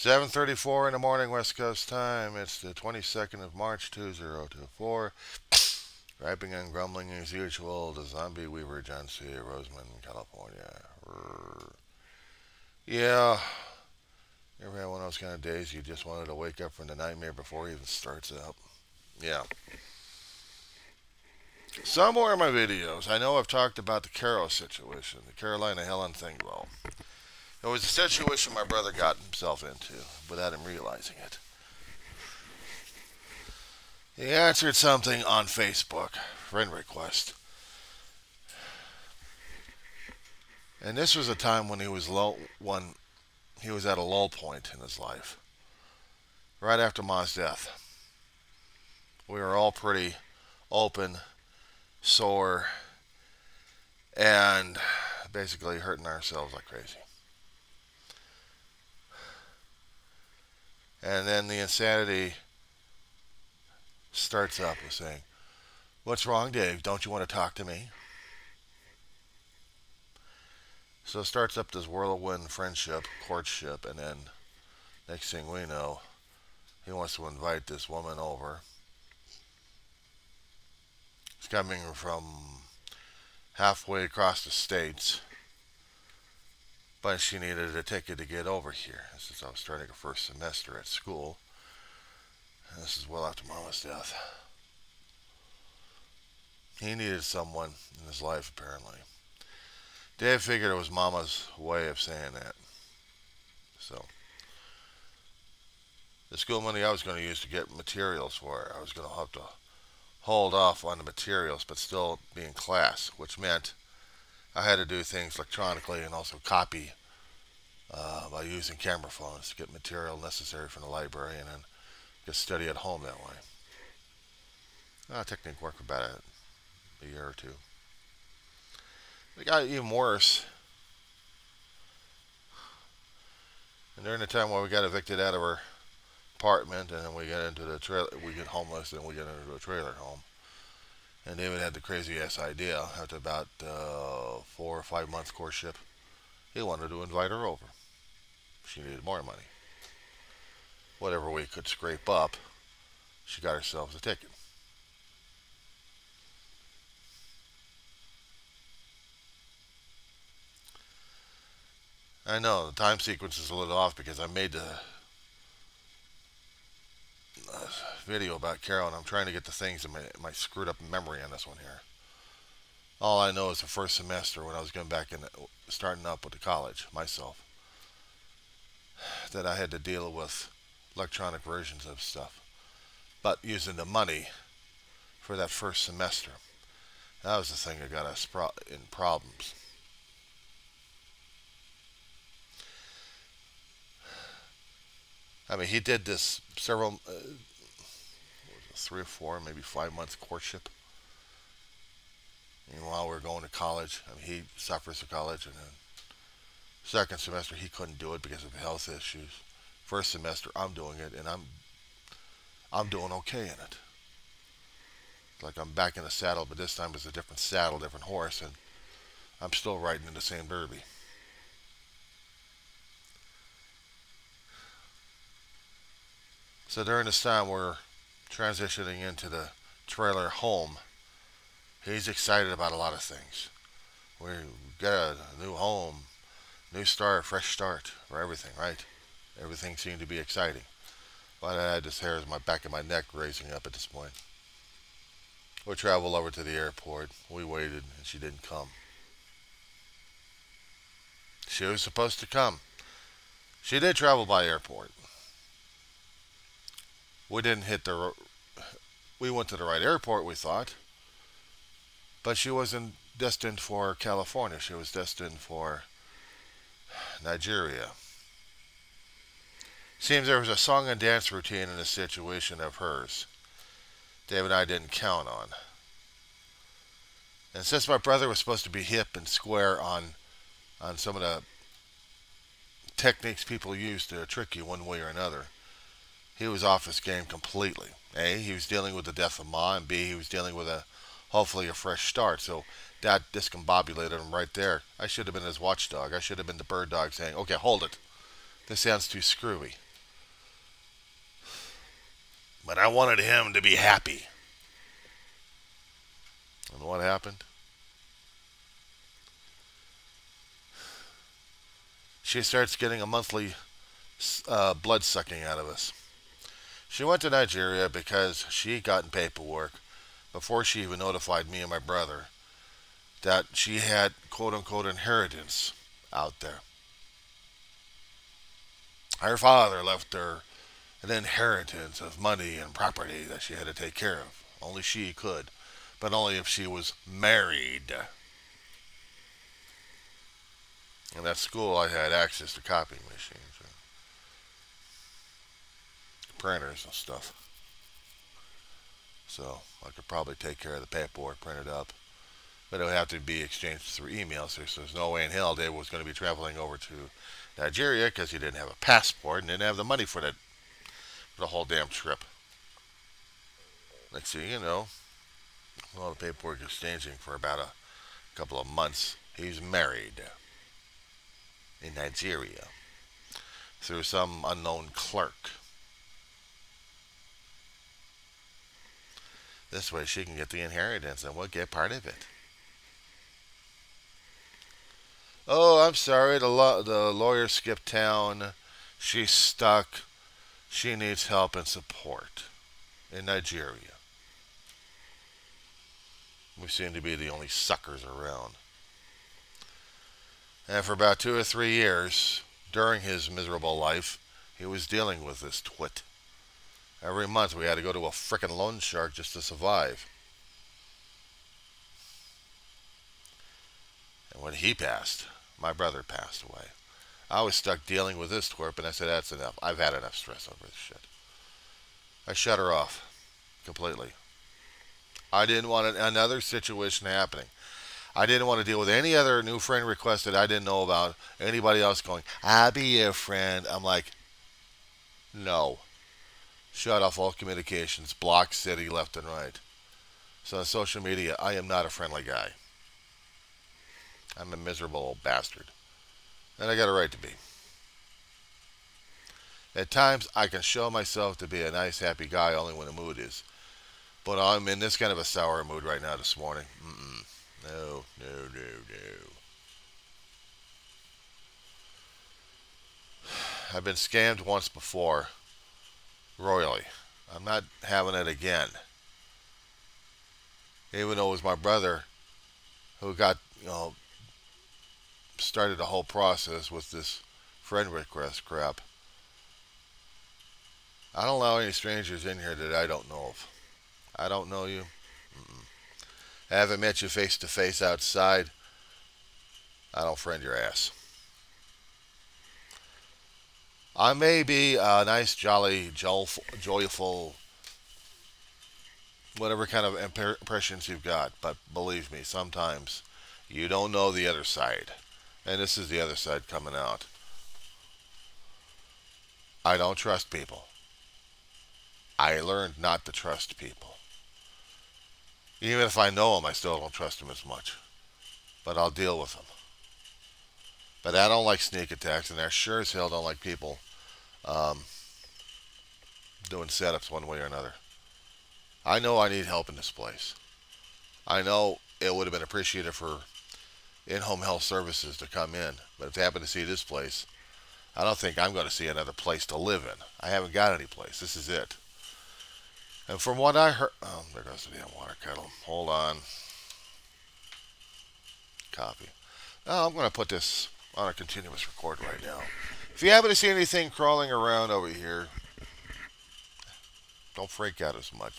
7:34 in the morning, West Coast time. It's the 22nd of March, 2024. Griping and grumbling as usual. The zombie weaver, John C. Roseman, California. Yeah, you ever had one of those kind of days you just wanted to wake up from the nightmare before it even starts up? Yeah. Somewhere in my videos, I know I've talked about the Caro situation, the Carolina Helen thing. Well, it was a situation my brother got himself into without him realizing it. He answered something on Facebook, friend request. And this was a time when he was at a lull point in his life. Right after Ma's death. We were all pretty open, sore, and basically hurting ourselves like crazy. And then the insanity starts up with saying, "What's wrong, Dave? Don't you want to talk to me?" So it starts up this whirlwind friendship, courtship, and then next thing we know, he wants to invite this woman over. It's coming from halfway across the states, but she needed a ticket to get over here. Since I was starting a first semester at school, and this is well after Mama's death. He needed someone in his life, apparently. Dave figured it was Mama's way of saying that. So, the school money I was going to use to get materials for it, I was going to have to hold off on the materials, but still be in class, which meant I had to do things electronically and also copy by using camera phones to get material necessary from the library and then just study at home that way. Technique worked for about a year or two. It got even worse. And during the time while we got evicted out of our apartment, and then we got into the trailer, we get homeless, and we get into a trailer home. And David had the crazy ass idea after about 4 or 5 months courtship, he wanted to invite her over. She needed more money. Whatever we could scrape up, she got herself a ticket. I know the time sequence is a little off because I made the video about Carol, and I'm trying to get the things in my screwed up memory on this one here. All I know is the first semester when I was going back in, starting up with the college myself, that I had to deal with electronic versions of stuff, but using the money for that first semester. That was the thing that got us in problems. I mean, he did this several, 3 or 4, maybe 5 months courtship. And while we were going to college, I mean, he suffers through college, and then second semester he couldn't do it because of health issues. First semester I'm doing it, and I'm doing okay in it. Like I'm back in the saddle, but this time it's a different saddle, different horse, and I'm still riding in the same derby. So during this time we're transitioning into the trailer home. He's excited about a lot of things. We got a new home, new start, fresh start for everything, right? Everything seemed to be exciting. But I had this hair in my back of my neck raising up at this point. We traveled over to the airport. We waited, and she didn't come. She was supposed to come. She did travel by airport. We didn't hit the... We went to the right airport, we thought. But she wasn't destined for California. She was destined for Nigeria. Seems there was a song and dance routine in this situation of hers. Dave and I didn't count on. And since my brother was supposed to be hip and square on some of the techniques people use to trick you one way or another, he was off his game completely. A, he was dealing with the death of Ma, and B, he was dealing with hopefully a fresh start. So that discombobulated him right there. I should have been his watchdog. I should have been the bird dog saying, okay, hold it. This sounds too screwy. But I wanted him to be happy. And what happened? She starts getting a monthly blood sucking out of us. She went to Nigeria because she had gotten paperwork before she even notified me and my brother that she had quote unquote inheritance out there. Her father left her an inheritance of money and property that she had to take care of. Only she could, but only if she was married. And at school, I had access to copying machines, and printers, and stuff. So I could probably take care of the paperwork, print it up. But it would have to be exchanged through email. So there's no way in hell Dave was going to be traveling over to Nigeria because he didn't have a passport and didn't have the money for the whole damn trip. Next thing you know, all the paperwork exchanging for about a couple of months. He's married in Nigeria through some unknown clerk. This way she can get the inheritance and we'll get part of it. Oh, I'm sorry, the lawyer skipped town. She's stuck. She needs help and support in Nigeria. We seem to be the only suckers around. And for about 2 or 3 years during his miserable life, he was dealing with this twit. Every month we had to go to a frickin' loan shark just to survive. And when he passed, my brother passed away. I was stuck dealing with this twerp, and I said, that's enough. I've had enough stress over this shit. I shut her off completely. I didn't want another situation happening. I didn't want to deal with any other new friend request that I didn't know about. Anybody else going, I'll be your friend. I'm like, no. Shut off all communications. Block city left and right. So on social media, I am not a friendly guy. I'm a miserable old bastard. And I got a right to be. At times, I can show myself to be a nice, happy guy only when the mood is. But I'm in this kind of a sour mood right now this morning. No. I've been scammed once before. Royally. I'm not having it again. Even though it was my brother who got, started the whole process with this friend request crap. I don't allow any strangers in here that I don't know of. I don't know you. I haven't met you face to face outside. I don't friend your ass. I may be a nice, jolly, joyful, whatever kind of impressions you've got, but believe me, sometimes you don't know the other side. And this is the other side coming out. I don't trust people. I learned not to trust people. Even if I know them, I still don't trust them as much. But I'll deal with them. But I don't like sneak attacks, and I sure as hell don't like people doing setups one way or another. I know I need help in this place. I know it would have been appreciated for in-home health services to come in. But if they happen to see this place, I don't think I'm going to see another place to live in. I haven't got any place. This is it. And from what I heard... Oh, there goes the damn water kettle. Hold on. Copy. Oh, I'm going to put this on a continuous record right now. If you happen to see anything crawling around over here, don't freak out as much.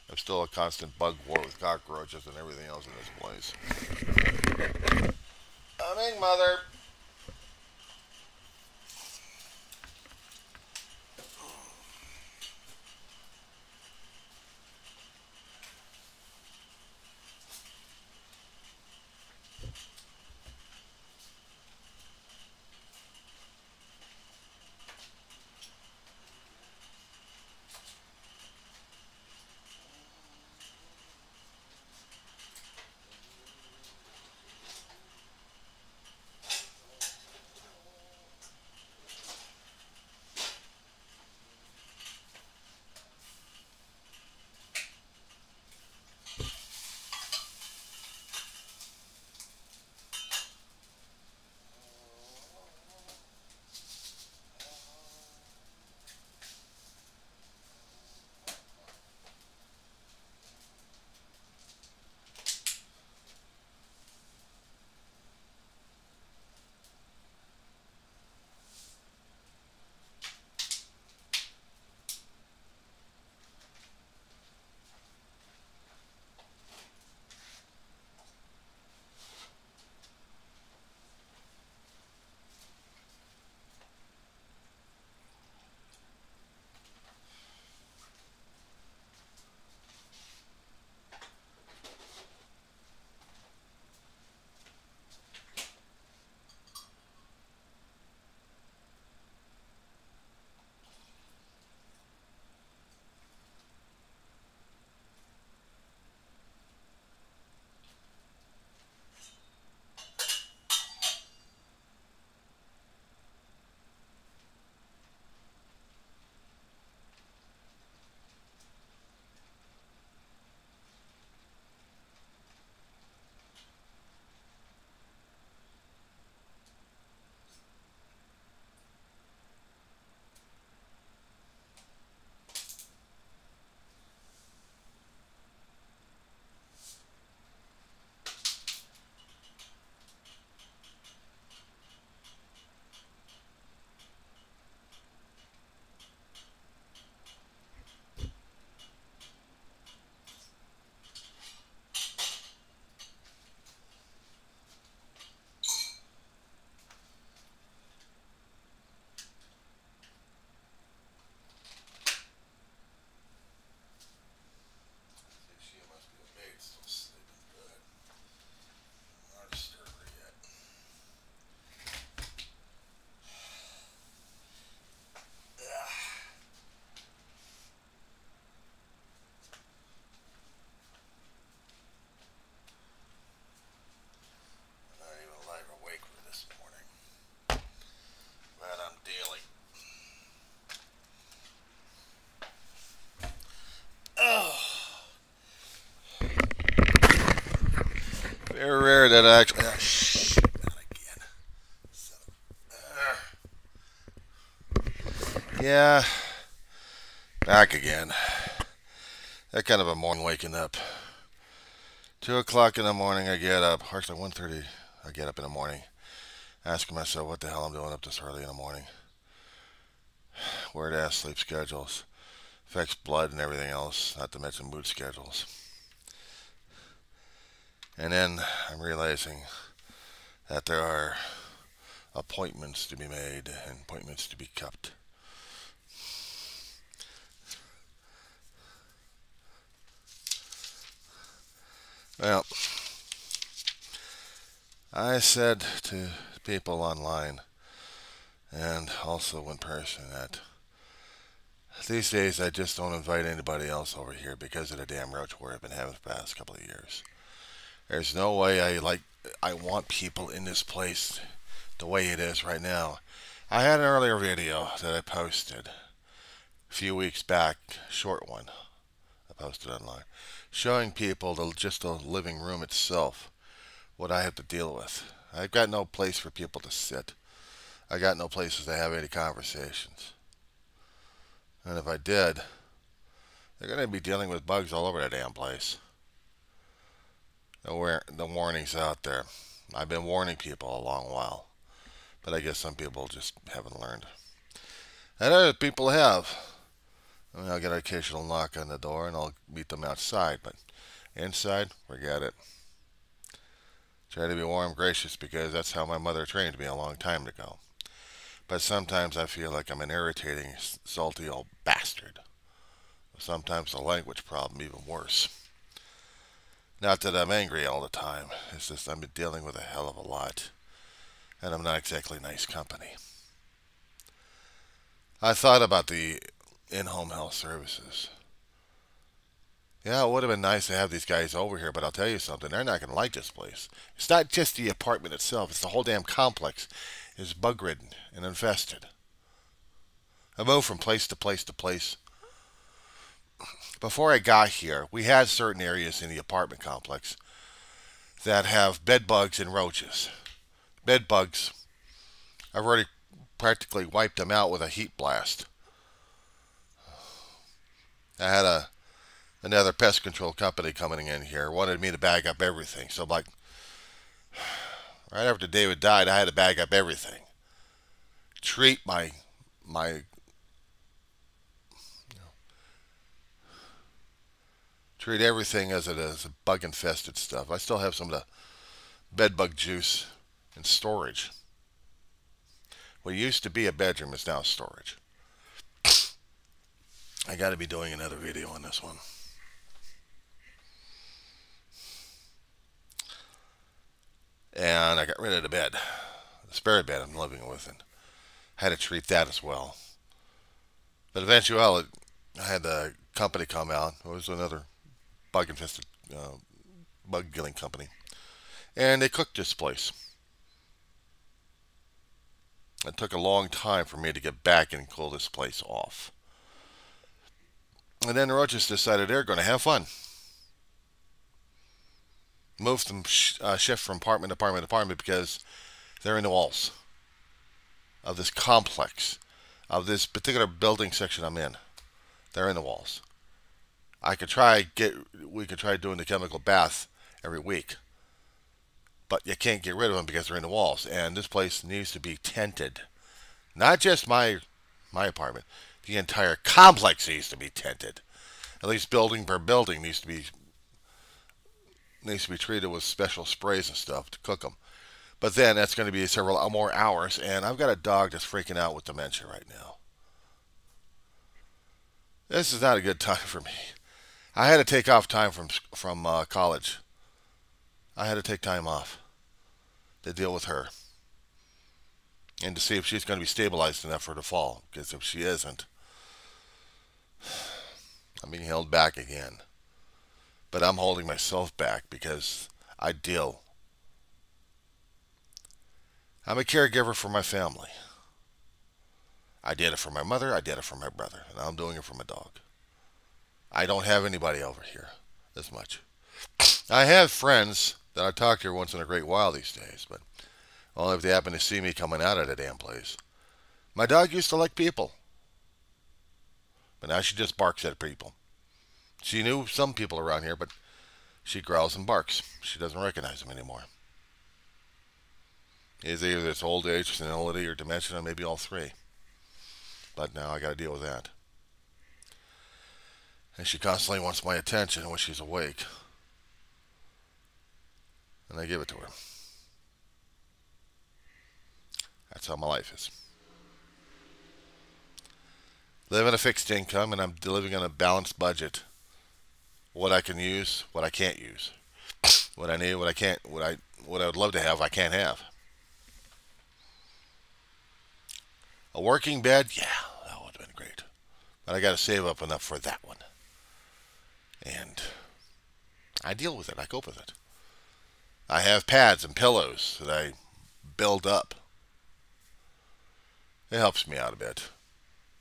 I'm still a constant bug war with cockroaches and everything else in this place. Coming, mother. did I actually? Oh, shit, not again. Yeah, back again. That kind of a morning waking up. 2 o'clock in the morning, I get up. Actually, 1:30. I get up in the morning, asking myself what the hell I'm doing up this early in the morning. Weird ass sleep schedules. Affects blood and everything else, not to mention mood schedules. And then I'm realizing that there are appointments to be made and appointments to be kept. Well, I said to people online and also in person that these days I just don't invite anybody else over here because of the damn roach war I've been having for the past couple of years. There's no way I want people in this place the way it is right now. I had an earlier video that I posted a few weeks back, short one, I posted online, showing people just the living room itself, what I have to deal with. I've got no place for people to sit. I got no places to have any conversations. And if I did, they're going to be dealing with bugs all over that damn place. The warning's out there. I've been warning people a long while, but I guess some people just haven't learned. And other people have. I mean, I'll get an occasional knock on the door and I'll meet them outside, but inside, forget it. Try to be warm, gracious, because that's how my mother trained me a long time ago. But sometimes I feel like I'm an irritating, salty old bastard. Sometimes the language problem even worse. Not that I'm angry all the time. It's just I've been dealing with a hell of a lot. And I'm not exactly nice company. I thought about the in-home health services. Yeah, it would have been nice to have these guys over here, but I'll tell you something. They're not going to like this place. It's not just the apartment itself. It's the whole damn complex is bug-ridden and infested. I moved from place to place to place. Before I got here, we had certain areas in the apartment complex that have bed bugs and roaches. Bed bugs, I've already practically wiped them out with a heat blast. I had another pest control company coming in here, wanted me to bag up everything. So I'm like, right after David died, I had to bag up everything. Treat treat everything as it is, bug infested stuff. I still have some of the bed bug juice in storage. What used to be a bedroom is now storage. I got to be doing another video on this one. And I got rid of the bed, the spare bed I'm living with, and had to treat that as well. But eventually, I had the company come out. It was another bug-infested bug-killing company. And they cooked this place. It took a long time for me to get back and cool this place off. And then the roaches decided they're going to have fun. Moved them, shift from apartment to apartment to apartment because they're in the walls of this complex, of this particular building section I'm in. They're in the walls. We could try doing the chemical bath every week, but you can't get rid of them because they're in the walls. And this place needs to be tented. Not just my apartment. The entire complex needs to be tented. At least building per building needs to be treated with special sprays and stuff to cook them. But then that's going to be several more hours, and I've got a dog that's freaking out with dementia right now. This is not a good time for me. I had to take off time from college. I had to take time off to deal with her and to see if she's going to be stabilized enough for her to fall. Because if she isn't, I'm being held back again. But I'm holding myself back because I'm a caregiver for my family. I did it for my mother, I did it for my brother, and I'm doing it for my dog. I don't have anybody over here as much. I have friends Then I talk to her once in a great while these days, but only if they happen to see me coming out of the damn place. My dog used to like people, but now she just barks at people. She knew some people around here, but she growls and barks. She doesn't recognize them anymore. It's either it's old age, senility, or dementia, or maybe all three. But now I got to deal with that. And she constantly wants my attention when she's awake. And I give it to her. That's how my life is. Live on a fixed income, and I'm living on a balanced budget. What I can use, what I can't use. What I need, what I can't, what I would love to have, I can't have. A working bed, yeah, that would have been great. But I got to save up enough for that one. And I deal with it. I cope with it. I have pads and pillows that I build up. It helps me out a bit.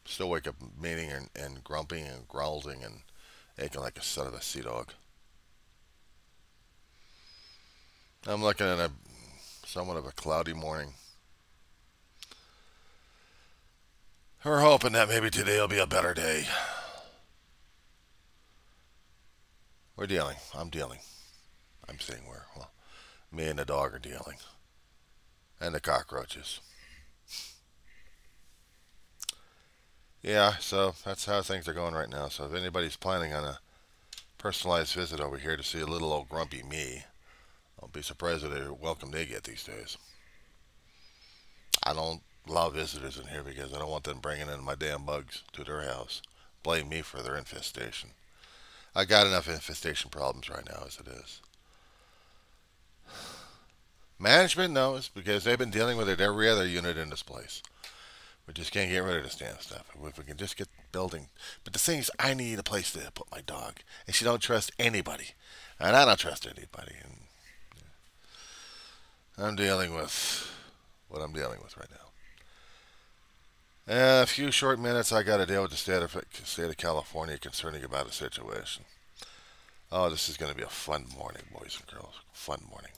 Still wake up meaning and grumping and growling and aching like a son of a sea dog. I'm looking at somewhat of a cloudy morning. We're hoping that maybe today will be a better day. We're dealing. I'm dealing. I'm saying well, me and the dog are dealing. And the cockroaches. Yeah, so that's how things are going right now. So if anybody's planning on a personalized visit over here to see a little old grumpy me, I'll be surprised at the welcome they get these days. I don't allow visitors in here because I don't want them bringing in my damn bugs to their house. Blame me for their infestation. I got enough infestation problems right now as it is. Management knows because they've been dealing with it every other unit in this place. We just can't get rid of this damn stuff. If we can just get building. But the thing is, I need a place to put my dog. And she don't trust anybody. And I don't trust anybody. And I'm dealing with what I'm dealing with right now. A few short minutes, I got to deal with the state of California concerning about a situation. Oh, this is going to be a fun morning, boys and girls. Fun morning.